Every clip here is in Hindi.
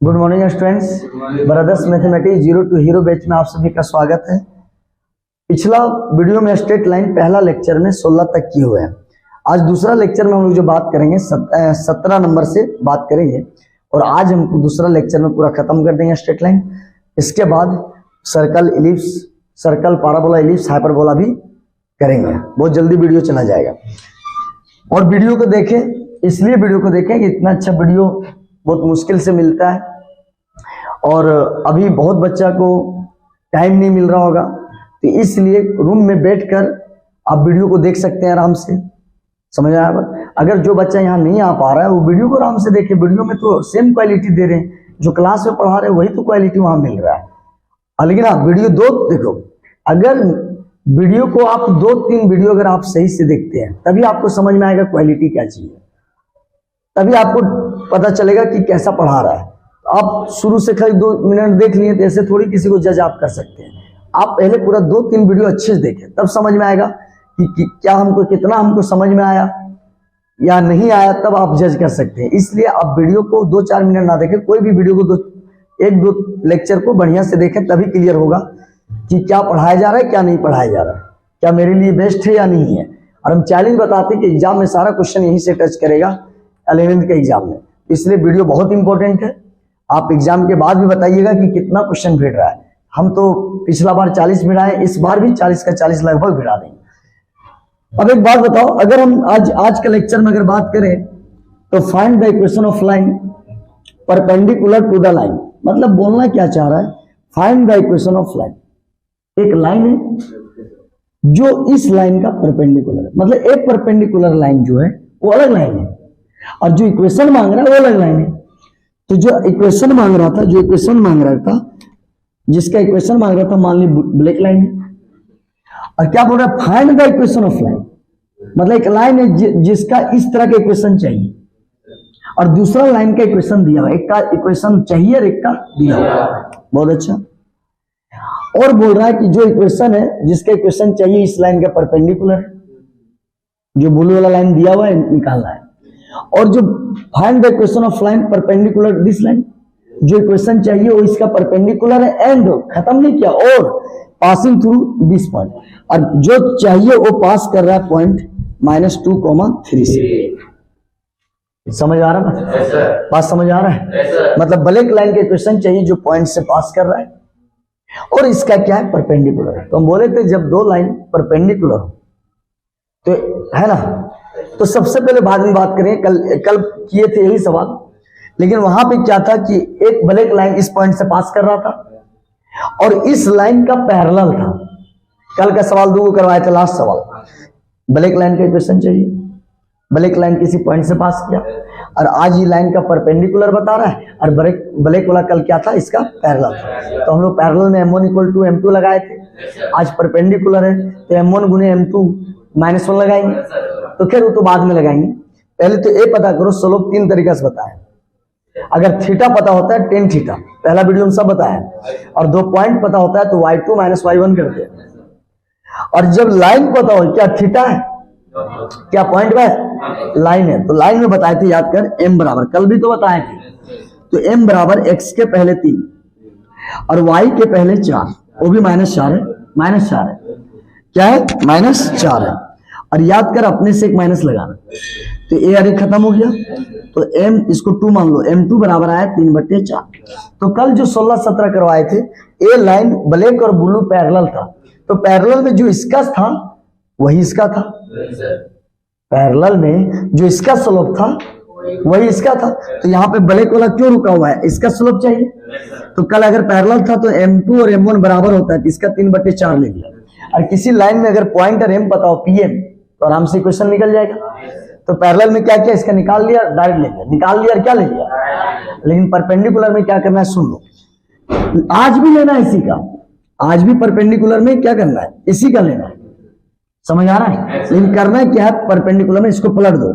Good morning students, brothers mathematics zero to hero batch में आप सभी का स्वागत है। पिछला वीडियो में स्ट्रेट लाइन पहला लेक्चर में 16 तक किए हुए हैं। आज दूसरा लेक्चर में हम लोग जो बात करेंगे 17 नंबर से बात करेंगे और आज हम दूसरा लेक्चर में पूरा खत्म कर देंगे स्ट्रेट लाइन। इसके बाद circle, ellipse, circle, parabola, ellipse, hyperbola भी करेंगे। बहुत जल्दी वीडियो चला जाएगा और वीडियो को देखें, इसलिए वीडियो को देखें कि इतना अच्छा वीडियो बहुत मुश्किल से मिलता है और अभी बहुत बच्चा को टाइम नहीं मिल रहा होगा, तो इसलिए रूम में बैठकर आप वीडियो को देख सकते हैं आराम से। समझ आया बात? अगर जो बच्चा यहाँ नहीं आ पा रहा है वो वीडियो को आराम से देखे। वीडियो में तो सेम क्वालिटी दे रहे हैं, जो क्लास में पढ़ा रहे हैं वही तो क्वालिटी वहां मिल रहा है। लेकिन आप वीडियो दो देखो, अगर वीडियो को आप 2-3 वीडियो अगर आप सही से देखते हैं तभी आपको समझ में आएगा क्वालिटी क्या चाहिए, तभी आपको पता चलेगा कि कैसा पढ़ा रहा है। आप शुरू से खाली 2 मिनट देख लिए तो ऐसे थोड़ी किसी को जज आप कर सकते हैं। आप पहले पूरा 2-3 वीडियो अच्छे से देखें, तब समझ में आएगा कि क्या हमको, कितना हमको समझ में आया या नहीं आया, तब आप जज कर सकते हैं। इसलिए आप वीडियो को 2-4 मिनट ना देखें, कोई भी वीडियो को 1-2 लेक्चर को बढ़िया से देखें, तभी क्लियर होगा कि क्या पढ़ाया जा रहा है, क्या नहीं पढ़ाया जा रहा है, क्या मेरे लिए बेस्ट है या नहीं है। और हम चैलेंज बताते हैं कि एग्जाम में सारा क्वेश्चन यहीं से टच करेगा 11th के एग्जाम में, इसलिए वीडियो बहुत इंपॉर्टेंट है। आप एग्जाम के बाद भी बताइएगा कि कितना क्वेश्चन भिड़ रहा है। हम तो पिछला बार 40 भिड़ाए, इस बार भी 40 का 40 लगभग भिड़ा देंगे। अब एक बात बताओ, अगर हम आज के लेक्चर में अगर बात करें तो find the equation of line perpendicular to the line, मतलब बोलना क्या चाह रहा है, find the equation of line. एक लाइन है जो इस लाइन का परपेंडिकुलर है, मतलब एक परपेंडिकुलर लाइन जो है वो अलग लाइन है और जो इक्वेशन मांग रहा है वो अलग लाइन है। तो जो इक्वेशन मांग रहा था, जिसका इक्वेशन मांग रहा था, मान ली ब्लैक लाइन है, और क्या बोल रहा है, find the equation of line, मतलब एक लाइन है जिसका इस तरह का इक्वेशन चाहिए और दूसरा लाइन का इक्वेशन दिया हुआ, एक का इक्वेशन चाहिए और एक का दिया हुआ। बहुत अच्छा। और बोल रहा है कि जो इक्वेशन है, जिसका इक्वेशन चाहिए इस लाइन का परपेंडिकुलर, जो ब्लू वाला लाइन दिया हुआ है निकालना है, और जो find the equation of line perpendicular this line, जो इक्वेशन चाहिए वो इसका परपेंडिकुलर है एंड खत्म नहीं किया, और पासिंग थ्रू दिस पॉइंट, और जो चाहिए वो पास कर रहा है पॉइंट -2, 3 से। समझ आ रहा है? बात समझ आ रहा है? मतलब ब्लैक लाइन का इक्वेशन चाहिए जो पॉइंट से पास कर रहा है और इसका क्या है, परपेंडिकुलर है। तो हम बोले थे जब 2 लाइन परपेंडिकुलर हो तो है ना, तो सबसे पहले बाद में बात करें, कल किए थे यही सवाल, लेकिन वहां पे क्या था कि एक ब्लैक लाइन इस पॉइंट से पास कर रहा था और इस लाइन का पैरेलल था। कल का सवाल 2 को करवाए थे, लास्ट सवाल। ब्लैक लाइन का इक्वेशन चाहिए, ब्लैक लाइन किसी पॉइंट से पास किया, और आज ये लाइन का परपेंडिकुलर बता रहा है और ब्लैक वाला कल क्या था, इसका पैरेलल था। तो हम लोग पैरेलल में M1 = M2 लगाए थे, आज परपेंडिकुलर है तो M1 × M2 -1 लगाएंगे। तो खैर वो तो बाद में लगाएंगे, पहले तो ये पता करो। स्लोप 3 तरीके से बताया। अगर थीटा पता होता है tan थीटा, पहला वीडियो में सब बताया, और 2 पॉइंट पता होता है तो y2 - y1 करते हैं। और जब लाइन पता हो, क्या थीटा है, क्या पॉइंट है, लाइन है, तो लाइन में बताए थे, याद कर, m बराबर, कल भी तो बताए थे, तो m बराबर x के पहले 3 और y के पहले 4, वो भी -4 है, -4 है, क्या है, -4 है। और याद कर अपने से एक माइनस लगाना, तो ए अरे खत्म हो गया, तो m इसको 2 मान लो, m2 बराबर आया 3/4। तो कल जो 16-17 करवाए थे, ए लाइन ब्लैक और ब्लू पैरेलल था, तो पैरेलल में जो इसका था वही इसका था, पैरेलल में जो इसका स्लोप था वही इसका था। तो यहाँ पे ब्लैक वाला क्यों रुका हुआ है, इसका स्लोप चाहिए। तो कल अगर पैरेलल था तो m2 और m1 बराबर होता है, तो इसका 3/4 ले लिया। और किसी लाइन में अगर पॉइंट और m पता हो, pm, तो आराम से क्वेश्चन निकल जाएगा। तो पैरेलल में क्या किया, इसका निकाल लिया, डायरेक्ट ले लिया, निकाल लिया और क्या ले लिया। लेकिन परपेंडिकुलर में क्या करना है, सुन लो, आज भी लेना है इसी का, आज भी परपेंडिकुलर में क्या करना है, इसी का लेना है। समझ आ रहा है? लेकिन करना क्या है, परपेंडिकुलर में इसको पलट दो,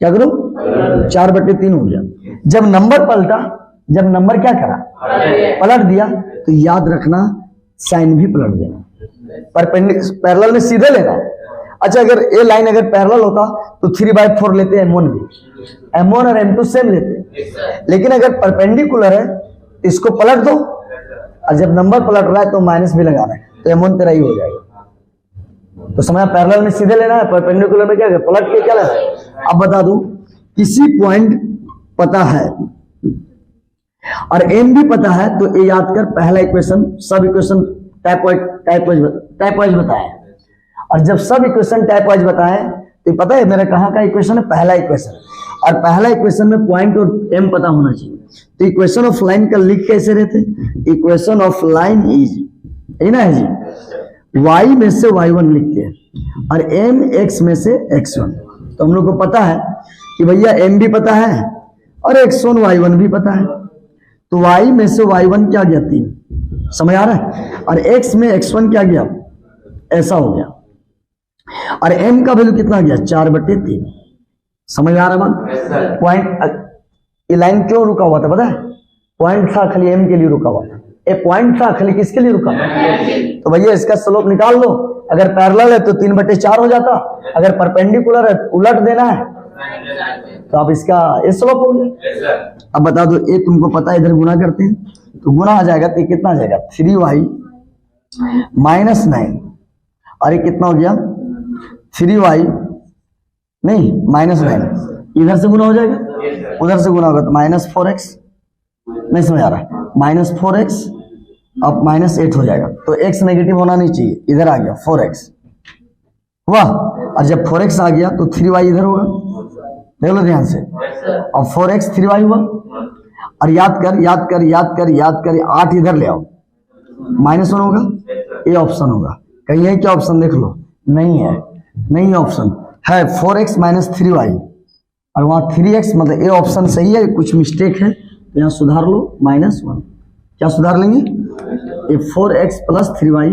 क्या करो, 4/3 हो गया। जब नंबर पलटा, जब नंबर क्या करा, पलट दिया, तो याद रखना साइन भी पलट देना। पैरेलल में सीधे लेना अच्छा अगर ये लाइन अगर पैरेलल होता तो 3/4 लेते M1 भी, M1 और M2 सेम लेते, लेकिन अगर परपेंडिकुलर है तो इसको पलट दो, और जब नंबर पलट रहा है तो माइनस भी लगाना है, तो M1 तेरा ही हो जाएगा। तो समझा, पैरेलल में सीधे लेना है, परपेंडिकुलर में क्या है, पलट के क्या लेना है। अब बता दूं, किसी पॉइंट पता है और M भी पता है तो ये याद कर, पहला इक्वेशन सब इक्वेशन टाइप वाइज बताए, और जब सब इक्वेशन टाइप वाइज बताए तो पता है मेरा कहाँ का इक्वेशन है, पहला इक्वेशन, और पहला इक्वेशन में पॉइंट और M पता होना चाहिए। तो इक्वेशन ऑफ लाइन का लिख कैसे रहते, इक्वेशन ऑफ लाइन इज, है ना जी, y में से y1 लिखते हैं और m x में से x1। तो हम लोग को पता है कि भैया m भी पता है और x1 y1 भी पता है, तो y में से y1 क्या गया 3, समझ आ रहा है, और x में x1 क्या गया, ऐसा हो गया, और m का वैल्यू कितना गया 4/3, समझ आ रहा है। पॉइंट, ये लाइन क्यों रुका हुआ था पता है, पॉइंट था खाली m के लिए रुका हुआ था, एक पॉइंट था खाली किसके लिए रुका था, तो भैया इसका स्लोप निकाल लो, अगर पैरेलल है तो 3/4 हो जाता, अगर परपेंडिकुलर है उलट देना है तो आप इसका ये स्लोप हो गया। अब बता दो, ये तुमको पता है, इधर गुना करते हैं तो गुना आ जाएगा, तो कितना आ जाएगा 3y - 9, और ये कितना हो गया 3y नहीं -9, इधर से गुना हो जाएगा, उधर से गुना होगा तो -4x, नहीं समझ आ रहा है, -4x अब -8 हो जाएगा, तो x नेगेटिव होना नहीं चाहिए, इधर आ गया 4x हुआ, और जब 4x आ गया तो 3y इधर होगा, देख लो ध्यान से, और 4x 3y हुआ, और याद कर 8 इधर ले आओ, -1 होगा, ये ऑप्शन होगा, कहीं है क्या ऑप्शन, देख लो, नहीं है, नहीं ऑप्शन है 4x - 3y, और वहां 3x, मतलब ये ऑप्शन सही है, कुछ मिस्टेक है तो यहाँ सुधार लो, -1, क्या सुधार लेंगे, ये 4x + 3y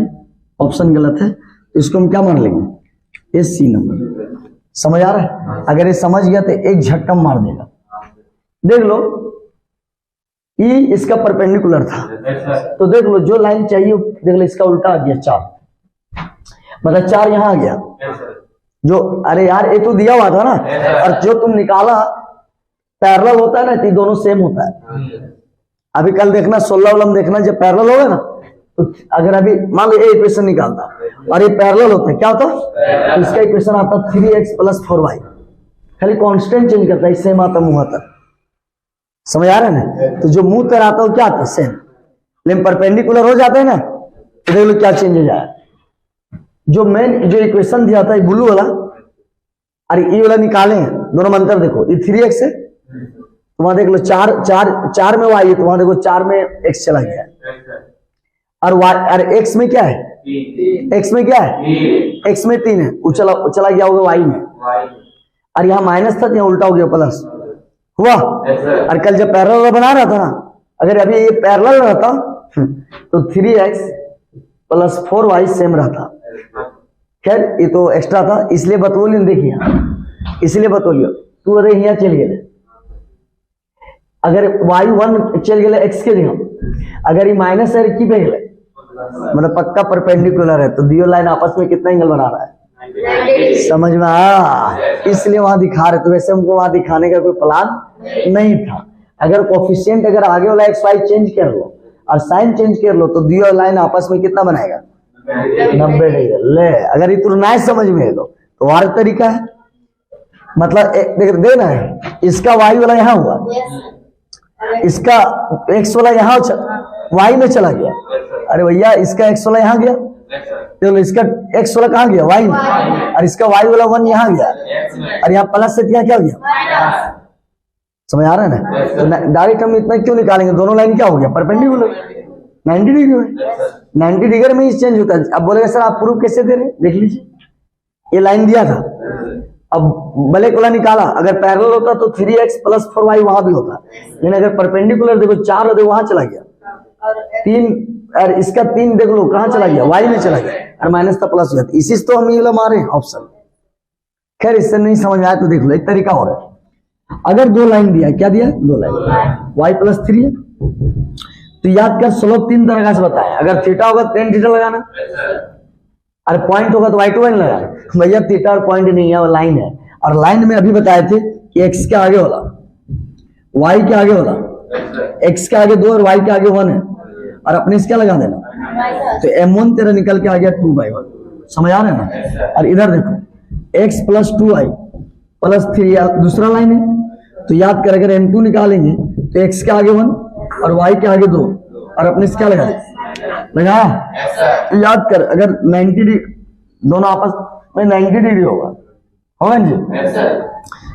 ऑप्शन गलत है, तो इसको हम क्या मान लेंगे, ये सी नंबर, समझ आ रहा है। अगर ये समझ गया तो एक झटका मार देगा, देख लो E इसका परपेंडिकुलर था, तो देख लो जो लाइन चाहिए, देख लो इसका उल्टा आ गया 4, मतलब 4 यहाँ आ गया, जो अरे यार ये तो दिया हुआ था ना, और जो तुम निकाला पैरेलल होता है ना, तो दोनों सेम होता है। अभी कल देखना 16 वाला देखना, जब पैरेलल होगा ना, तो अगर अभी मान लो ये इक्वेशन निकालता और ये पैरेलल होता है, क्या होता है, तो इसका इक्वेशन आता 3x + 4y, खाली कांस्टेंट चेंज करता है, सेम आता मुंह आता, समझ आ रहा है ना। तो जो मुंह तर आता है क्या आता है, सेम, लेकिन परपेंडिकुलर हो जाता है ना, तो देख लो क्या चेंज हो जाए, जो मेन जो इक्वेशन दिया था ब्लू वाला, अरे ये वाला निकाले हैं, दोनों में अंतर देखो, ये 3x है, तो वहां देख लो 4 में y है, तो वहां देखो 4 में x चला गया, और y, अरे x में क्या है, x में क्या है, x में 3 है, वो चला गया होगा y में, और यहाँ माइनस था तो यहाँ उल्टा हो गया प्लस हुआ। और कल जब पैरेलल बना रहा था ना, अगर अभी ये पैरेलल रहता तो 3x + 4y सेम रहता, खैर ये तो एक्स्ट्रा था इसलिए बतौलियो, देखिए इसलिए बतौलियो, तू अरे यहाँ चल गए, अगर y1 चल गए x के जगह, अगर ये माइनस है की पे गए, मतलब पक्का परपेंडिकुलर है, तो दियो लाइन आपस में कितना एंगल बना रहा है, समझ में आया, इसलिए वहां दिखा रहे, तो वैसे हमको वहां दिखाने का कोई प्लान नहीं था। अगर कोफिशिएंट अगर आगे वाला xy चेंज कर लो और साइन चेंज कर लो, तो दियो लाइन आपस में कितना बनाएगा 90 डिग्री। ले अगर ये तुरंत समझ में लो तो और तरीका है, मतलब देख देना है, इसका y वाला यहाँ हुआ, इसका x वाला यहाँ y में चला गया, अरे भैया इसका x वाला यहाँ गया, तो इसका x वाला कहाँ गया y में, और इसका y वाला 1 यहाँ गया, और यहाँ प्लस से यहाँ क्या गया, समझ आ रहा है ना। तो डायरेक्ट हम इतना क्यों निकालेंगे, दोनों लाइन क्या हो गया परपेंडिकुलर, 90 डिग्री में, 90 डिग्री में ही चेंज होता है। अब बोलेगा सर आप प्रूफ कैसे दे रहे, देख लीजिए ये लाइन दिया था, अब ब्लैक वाला निकाला, अगर पैरेलल होता तो 3x + 4y वहां भी होता, लेकिन अगर परपेंडिकुलर देखो 4 हो, वहां चला गया 3, और इसका 3 देख लो कहां चला गया, y में चला गया, और माइनस था प्लस हुआ, इसी से तो हम ये मारे ऑप्शन। खैर इससे नहीं समझ में आया तो देख लो एक तरीका हो रहा है, अगर 2 लाइन दिया, क्या दिया 2 लाइन, y + 3 है, तो याद कर स्लोप 3 तरह से बताया, अगर थीटा होगा tan थीटा लगाना, और पॉइंट होगा तो y2 लगाना, भैया थीटा और पॉइंट नहीं है, वो लाइन है। और लाइन में अभी बताए थे कि एक्स के आगे वाला, वाई के आगे वाला, एक्स के आगे 2 और वाई के आगे 1 है, और अपने इसका लगा देना, तो m1 तेरा निकल के आ गया 2/1। समझ आ रहा है ना। और इधर देखो x + 2i + 3 दूसरा लाइन है, तो याद कर अगर m2 निकालेंगे तो x के आगे 1 और y के आगे 2 और अपने इसका लगाया। तो याद कर अगर 90 डिग्री दोनों आपस में 90 डिग्री होगा जी।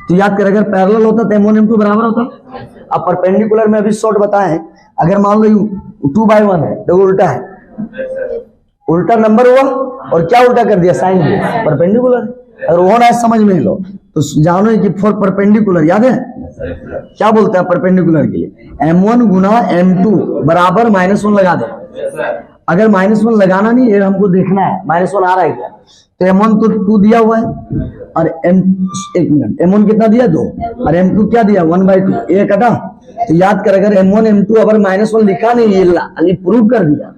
तो याद कर अगर पैरेलल होता तो m1 m2 बराबर होता। अब परपेंडिकुलर में अभी शॉर्ट बताए, अगर मान लो 2/1 है तो उल्टा है, उल्टा नंबर हुआ और क्या उल्टा कर दिया, साइन दिया, परपेंडिकुलर। अगर वो ना समझ में लो तो जानो कि फॉर परपेंडिकुलर याद है क्या बोलता है परपेंडिकुलर के लिए, m1 गुना m2 बराबर -1 लगा दे। अगर -1 लगाना नहीं है, हमको देखना है -1 आ रहा है क्या, तो m1 तो 2 दिया हुआ है और एक मिनट m1 कितना दिया 2 और m2 क्या दिया 1/2, ये कटा। तो याद कर अगर m1 m2 अगर -1 लिखा नहीं, ये प्रूव कर दिया।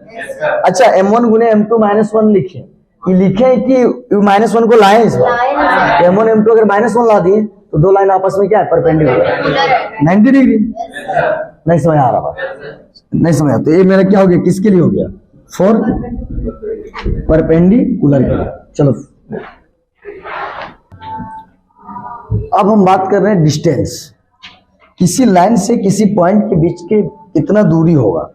अच्छा m1 गुने m2 -1 लिखे, ये लिखे कि -1 को लाए इस बार, m1 m2 अगर -1 ला दिए तो 2 लाइन आपस में क्या है, परपेंडिकुलर 90 डिग्री। नहीं समझ आ रहा बात, नहीं समझ। तो ये मेरा क्या हो गया, किसके लिए हो गया, फॉर परपेंडिकुलर के लिए। चलो अब हम बात कर रहे हैं डिस्टेंस। किसी लाइन से किसी पॉइंट के बीच के कितना दूरी होगा,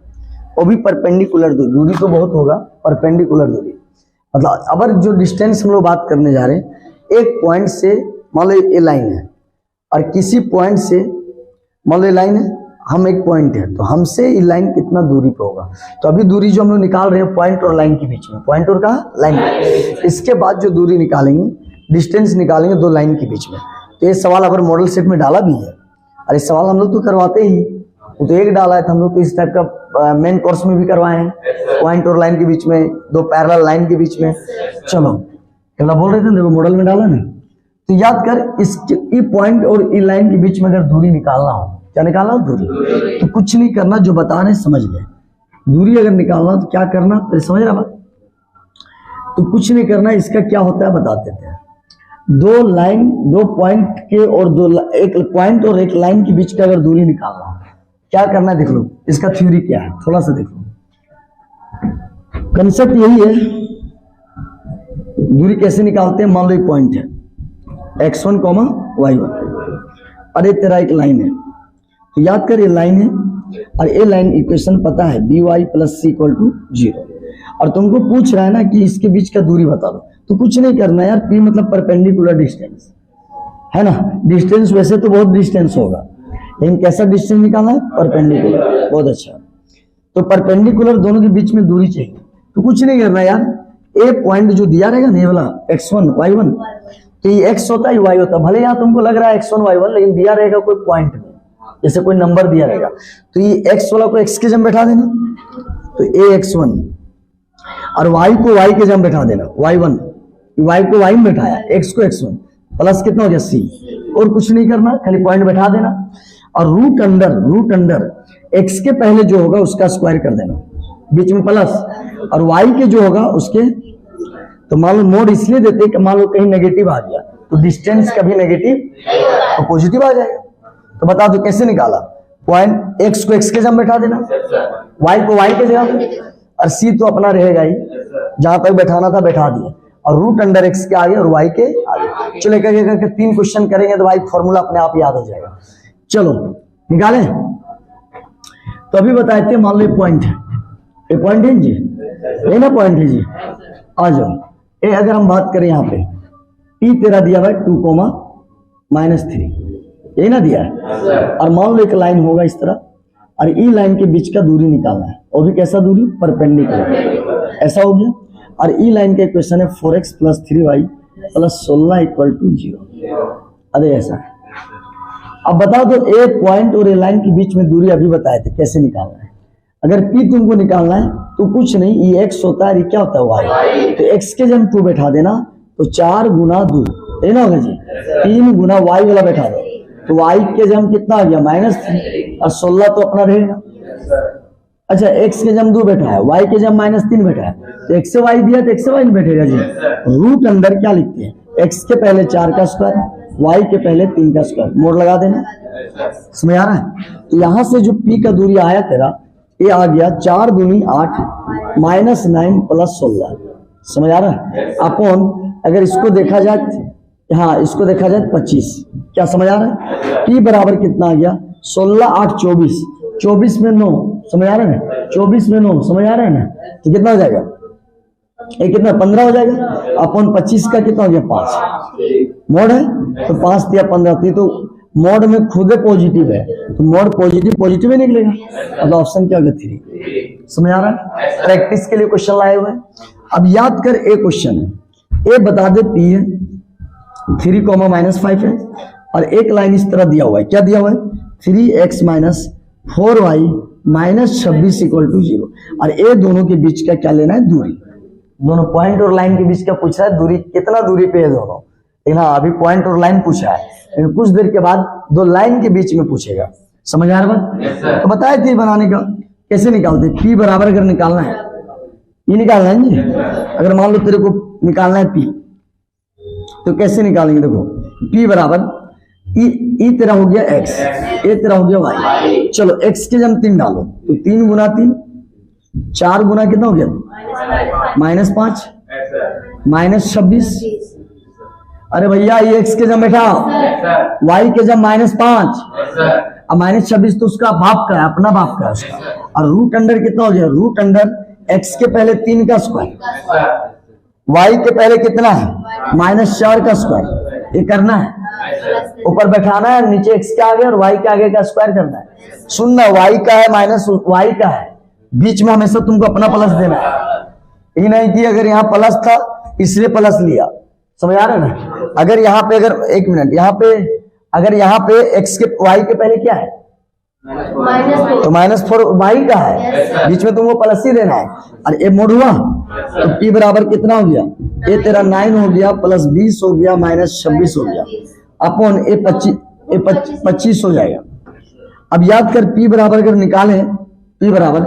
वो भी परपेंडिकुलर दूरी तो बहुत होगा, परपेंडिकुलर दूरी मतलब अगर जो डिस्टेंस हम लोग बात करने जा रहे हैं, एक पॉइंट से मान लो ये लाइन है और किसी पॉइंट से मान लो ये लाइन है, हम एक पॉइंट है, तो हमसे ये लाइन कितना दूरी पे होगा। तो अभी दूरी जो हम लोग निकाल रहे हैं पॉइंट और लाइन के बीच में, पॉइंट और कहा लाइन, इसके बाद जो दूरी निकालेंगे, डिस्टेंस निकालेंगे 2 लाइन के बीच में। तो ये सवाल अगर मॉडल सेट में डाला भी है, और इस सवाल हम लोग तो करवाते ही, तो एक डाला है तो हम लोग तो इस टाइप का मेन कोर्स में भी करवाए हैं, पॉइंट और लाइन के बीच में, 2 पैरेलल लाइन के बीच में। चलो क्या बोल रहे थे, देखो मॉडल में डाला ना। तो याद कर इस पॉइंट और ई लाइन के बीच में अगर दूरी निकालना हो, क्या निकालना हो दूरी, तो कुछ नहीं करना, जो बता रहे समझ ले। दूरी अगर निकालना हो तो क्या करना, तो समझ रहा बात, तो कुछ नहीं करना, इसका क्या होता है बताते थे। 2 लाइन 2 पॉइंट के और एक पॉइंट और एक लाइन के बीच का अगर दूरी निकालना हो, क्या करना है देख लो, इसका थ्योरी क्या है थोड़ा सा देख लो। कंसेप्ट यही है, दूरी कैसे निकालते हैं। मान लो ये पॉइंट है x1, y1 और ये तेरा एक लाइन है, तो याद कर ये लाइन है और ये लाइन इक्वेशन पता है by + c = 0, और तुमको पूछ रहा है ना कि इसके बीच का दूरी बता दो, तो कुछ नहीं करना यार, p मतलब परपेंडिकुलर डिस्टेंस है ना। डिस्टेंस वैसे तो बहुत डिस्टेंस होगा, लेकिन कैसा डिस्टेंस निकालना है, परपेंडिकुलर। बहुत अच्छा, तो परपेंडिकुलर दोनों के बीच में दूरी चाहिए, तो कुछ नहीं करना यार, ए पॉइंट जो दिया रहेगा ना ये वाला x1 y1, तो ये x होता है y होता है, भले यहाँ तुमको लग रहा है x1 y1, लेकिन दिया रहेगा कोई पॉइंट में, जैसे कोई नंबर दिया रहेगा, तो ये x वाला को x के जम बैठा देना, तो a x1, और y को y के जम बैठा देना y1, y को y में बैठाया, x को x1, प्लस कितना हो गया c, और कुछ नहीं करना, खाली पॉइंट बैठा देना, और रूट अंडर x के पहले जो होगा उसका स्क्वायर कर देना, बीच में प्लस, और y के जो होगा उसके, तो मान लो मोड इसलिए देते कि मान लो कहीं नेगेटिव आ गया तो डिस्टेंस कभी नेगेटिव तो पॉजिटिव आ जाएगा। तो बता दो कैसे निकाला, पॉइंट x को x के जगह बैठा देना, y को y के जगह, और c तो अपना रहेगा ही, जहां तक बैठाना था बैठा दिया, और रूट अंडर x के आगे और y के आगे। चलो करके 3 क्वेश्चन करेंगे तो भाई फॉर्मूला अपने आप याद हो जाएगा। चलो निकालें। तो अभी बताए थे, मान लो ये पॉइंट है, ये पॉइंट है जी, ये ना पॉइंट है जी, आ जाओ। ये अगर हम बात करें यहाँ पे p तेरा दिया हुआ 2, -3, ये ना दिया है, और मान लो एक लाइन होगा इस तरह, और ई लाइन के बीच का दूरी निकालना है, और भी कैसा दूरी, परपेंडिकुलर, ऐसा हो गया। और ई लाइन का इक्वेशन है 4x + 3y + 16 = 0। अरे ऐसा है। अब बता दो ए पॉइंट और ए लाइन के बीच में दूरी अभी बताए थे कैसे निकालना है। अगर p तुमको निकालना है तो कुछ नहीं, ये x होता है, ये क्या होता है y, तो x के जब 2 बैठा देना, तो 4 × 2 ये ना होगा जी, 3 × y वाला बैठा दो, तो y के जब कितना आ गया -3, और 16 तो अपना रहेगा। अच्छा x के जम 2 बैठा है, y के जम -3 बैठा है, तो x से y दिया तो x से y नहीं बैठेगा जी। रूट अंडर क्या लिखते हैं, x के पहले 4 का स्क्वायर, y के पहले 3 का स्क्वायर, मोड़ लगा देना। समझ आ रहा है? तो यहां से जो p का दूरी आया तेरा, ये आ गया 4 दूनी 8 -9 + 16। समझ आ रहा है? अपॉन अगर इसको देखा जाए, हाँ इसको देखा जाए 25। क्या समझ आ रहा है? p बराबर कितना आ गया, 16 8 24, 24 में 9। समझ आ रहा है ना? 24 में 9। समझ आ रहा है ना? तो कितना हो जाएगा, ये कितना 15 हो जाएगा। अपॉन 25 का कितना हो गया 5। मोड है तो 5 दिया 15 थी, तो मोड में खुद पॉजिटिव है, तो मोड पॉजिटिव पॉजिटिव ही निकलेगा। अब ऑप्शन क्या हो गया 3। समझ आ रहा है? प्रैक्टिस के लिए क्वेश्चन लाए हुए हैं। अब याद कर, एक क्वेश्चन है, ए बता दे p है 3, -5 है, और एक लाइन इस तरह दिया हुआ है। क्या दिया हुआ है, 3x - 4y - 26 = 0। और ये दोनों के बीच का क्या लेना है, दूरी। दोनों पॉइंट और लाइन के बीच का पूछ रहा है, दूरी कितना दूरी पे है दोनों। लेकिन हाँ अभी पॉइंट और लाइन पूछा है, लेकिन कुछ देर के बाद दो लाइन के बीच में पूछेगा। समझ आ रहा है? तो बताए थे बनाने का कैसे निकालते। p बराबर अगर निकालना है, ये निकालना है जी। अगर मान लो तेरे को निकालना है p, तो कैसे निकालेंगे, देखो p बराबर ई तेरा हो गया x, ए तेरा हो गया y। चलो x के जम 3 डालो, तो 3 गुना 3 4 गुना कितना हो गया, -5 -26। अरे भैया ये x के जम बैठा, y के जम -5, अब -26 तो उसका बाप का है, अपना बाप का है उसका। और रूट अंडर कितना हो गया, रूट अंडर x के पहले 3 का स्क्वायर, y के पहले कितना है -4 का स्क्वायर। ये करना है, ऊपर बैठाना है, नीचे x के आगे और y के आगे का स्क्वायर करना है। सुनना, y का है माइनस y का है, बीच में हमेशा तुमको अपना प्लस देना है। ये नहीं कि अगर यहाँ प्लस था इसलिए प्लस लिया। समझ आ रहा है ना? अगर यहाँ पे, अगर एक मिनट, यहाँ पे अगर यहाँ पे x के y के पहले क्या है, तो -4 y का है, बीच में तुमको प्लस ही देना है। और ये मोड़ हुआ तो p बराबर कितना हो गया, ये तेरा 9 हो गया, प्लस 20 हो गया, -26 हो गया, अपॉन ये 25 हो जाएगा। अब याद कर p बराबर अगर निकाले, p बराबर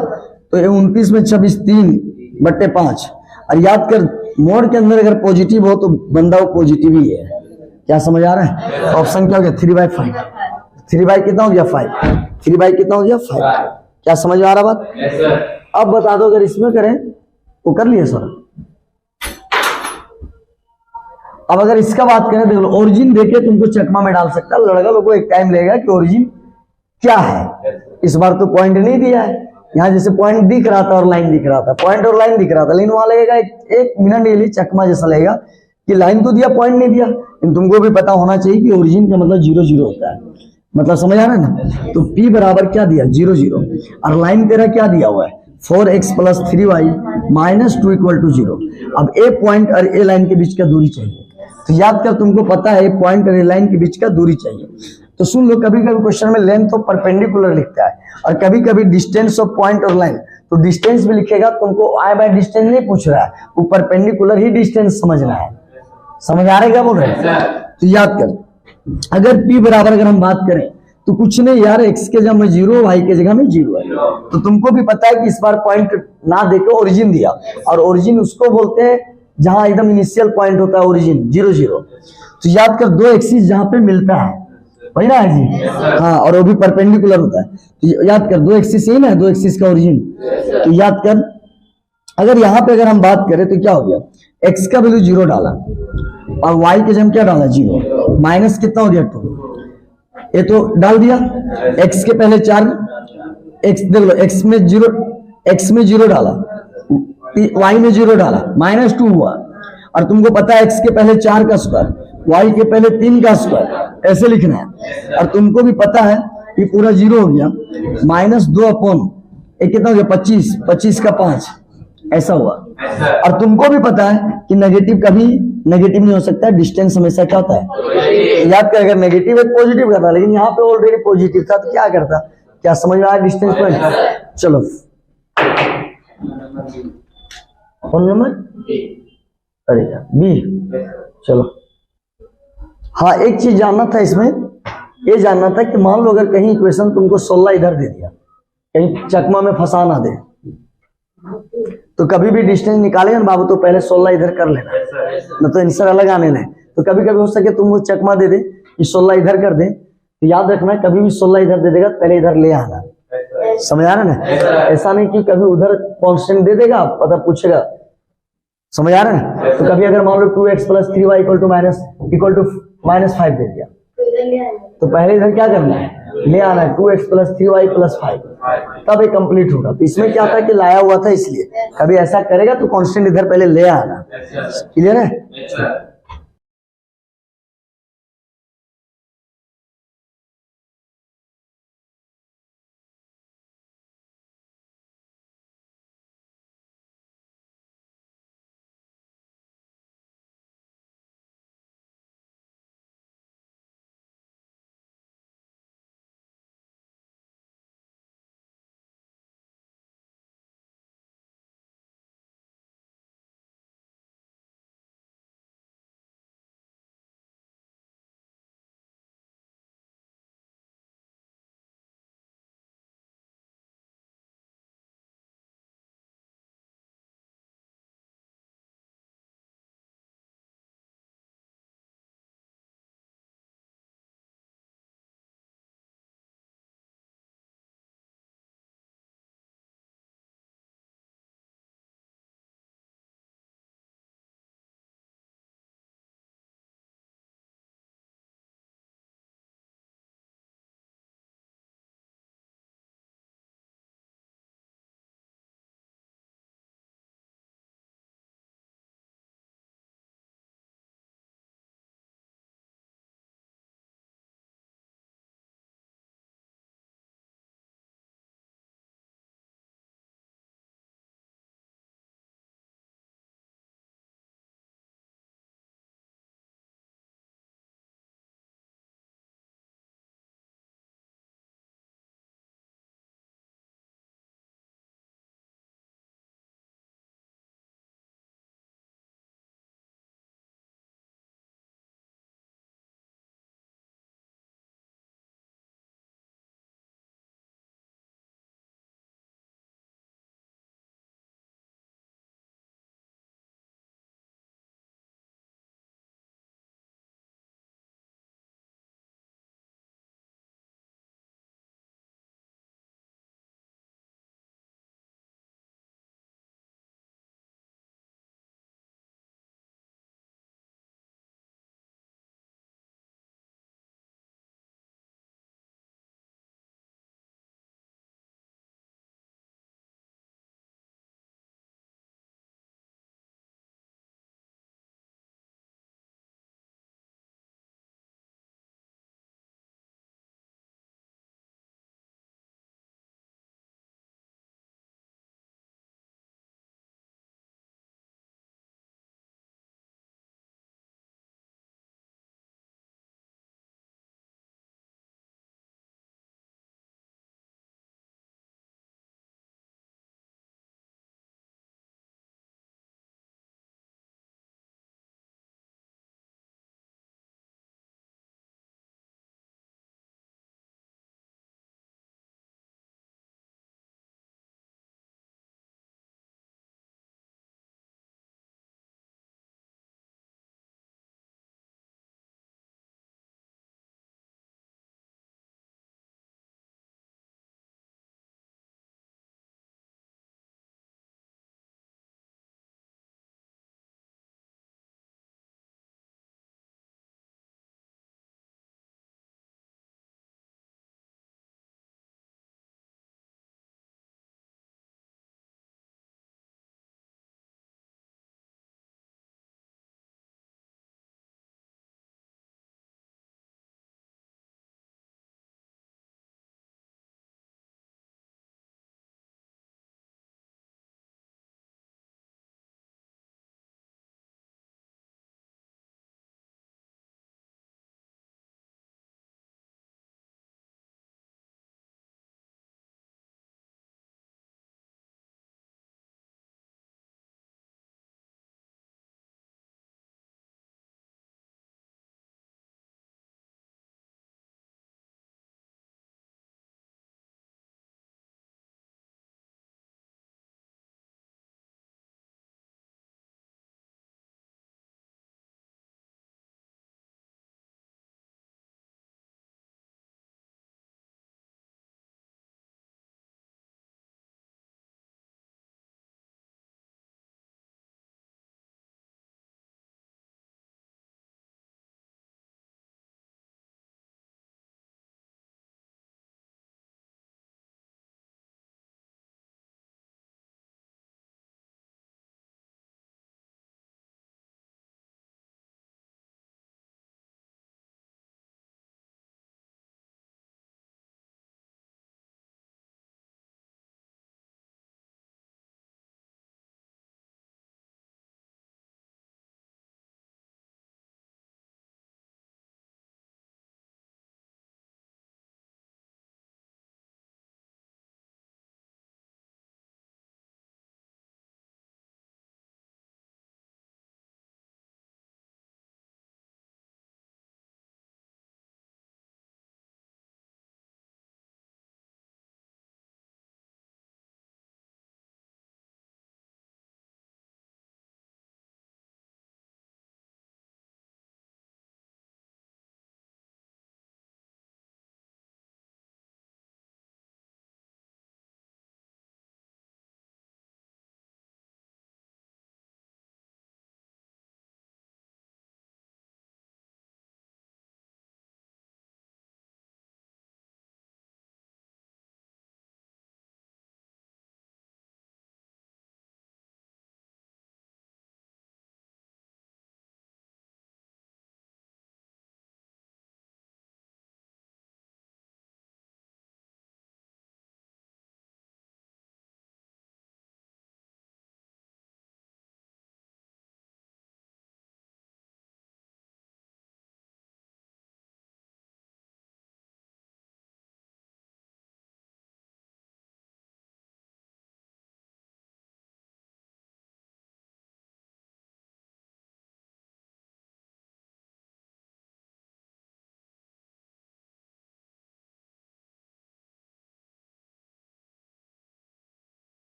तो ये 29 में 26 3/5। और याद कर मोड के अंदर अगर पॉजिटिव हो तो बंदा वो पॉजिटिव ही है। क्या समझ आ रहा है? ऑप्शन क्या हो गया 3/5। 3 कितना हो गया 5, 3 कितना हो गया 5। क्या समझ में आ रहा बात? अब बता दो, अगर इसमें करें वो कर लिए सर। अब अगर इसका बात करें, देख लो ओरिजिन देखे तुमको चकमा में डाल सकता है लड़का लोग को। एक टाइम लगेगा कि ओरिजिन क्या है। इस बार तो पॉइंट नहीं दिया है, यहाँ जैसे पॉइंट दिख रहा था और लाइन दिख रहा था, पॉइंट और लाइन दिख रहा था, लेकिन वहां लगेगा एक मिनट के लिए चकमा जैसा लगेगा कि लाइन तो दिया पॉइंट नहीं दिया। लेकिन तुमको भी पता होना चाहिए कि ओरिजिन का मतलब 0 0 होता है। मतलब समझ आ रहा है ना? तो p बराबर क्या दिया 0 0, और लाइन तेरा क्या दिया हुआ है 4x + 3y - 2 = 0। अब ए पॉइंट और ए लाइन के बीच का दूरी चाहिए। तो याद कर, तुमको पता है पॉइंट और ए लाइन के बीच का दूरी चाहिए। तो सुन लो, कभी कभी क्वेश्चन में लेंथ ऑफ परपेंडिकुलर लिखता है, और कभी कभी डिस्टेंस ऑफ पॉइंट और लाइन। तो डिस्टेंस भी लिखेगा, तुमको आई बाय डिस्टेंस नहीं पूछ रहा है, वो परपेंडिकुलर ही डिस्टेंस समझना है। समझ आ रहा है क्या बोल रहे हैं? तो याद कर, अगर p बराबर अगर हम बात करें तो कुछ नहीं यार, x के जगह में 0, y के जगह में 0 है। तो तुमको भी पता है कि इस बार पॉइंट ना देके ओरिजिन दिया, और ओरिजिन उसको बोलते हैं जहां एकदम इनिशियल पॉइंट होता है, ओरिजिन 0 0। तो याद कर, दो एक्सिस जहां पे मिलता है वही ना है जी, हाँ, और वो भी परपेंडिकुलर होता है। तो याद कर, दो एक्सिस यही ना है, दो एक्सिस का ओरिजिन। तो याद कर, अगर यहाँ पे अगर हम बात करें तो क्या हो गया, x का वैल्यू 0 डाला और y के जगह क्या डाला 0, माइनस कितना हो गया 2, ये तो डाल दिया। x के पहले 4, x देख लो, x में 0 डाला, y में 0 डाला, -2 हुआ। और तुमको पता है x के पहले 4 का स्क्वायर, y के पहले 3 का स्क्वायर, ऐसे लिखना है। और तुमको भी पता है कि पूरा 0 हो गया, -2 अपॉन एक कितना हो गया 25, 25 का 5, ऐसा हुआ। और तुमको भी पता है कि नेगेटिव कभी नेगेटिव नहीं हो सकता, डिस्टेंस हमेशा क्या होता है। याद कर, अगर नेगेटिव एक पॉजिटिव करता, लेकिन यहाँ पे ऑलरेडी पॉजिटिव था तो क्या करता। क्या समझ में आया डिस्टेंस पॉइंट? चलो फोन नंबर अरे बी, चलो हाँ, एक चीज जानना था इसमें, ये जानना था कि मान लो अगर कहीं इक्वेशन तुमको 16 इधर दे दिया, कहीं चकमा में फंसा ना दे। तो कभी भी डिस्टेंस निकालेगा ना बाबू तो पहले 16 इधर कर लेना, न तो आंसर अलग आने लगे। तो कभी कभी हो सके तुम वो चकमा दे दे कि 16 इधर कर दे, तो याद रखना कभी भी 16 इधर दे देगा पहले इधर ले आना। समझ आ रहा है ना? ऐसा नहीं कि कभी उधर कांस्टेंट दे देगा पता पूछेगा। समझ आ रहा है ना? तो कभी अगर मान लो 2x + 3y = -5 दे दिया तो पहले इधर क्या करना है, ले आना है 2x + 3y + 5, तब ये कंप्लीट होगा। तो इसमें क्या था कि लाया हुआ था, इसलिए कभी ऐसा करेगा तो कांस्टेंट इधर पहले ले आना। क्लियर है?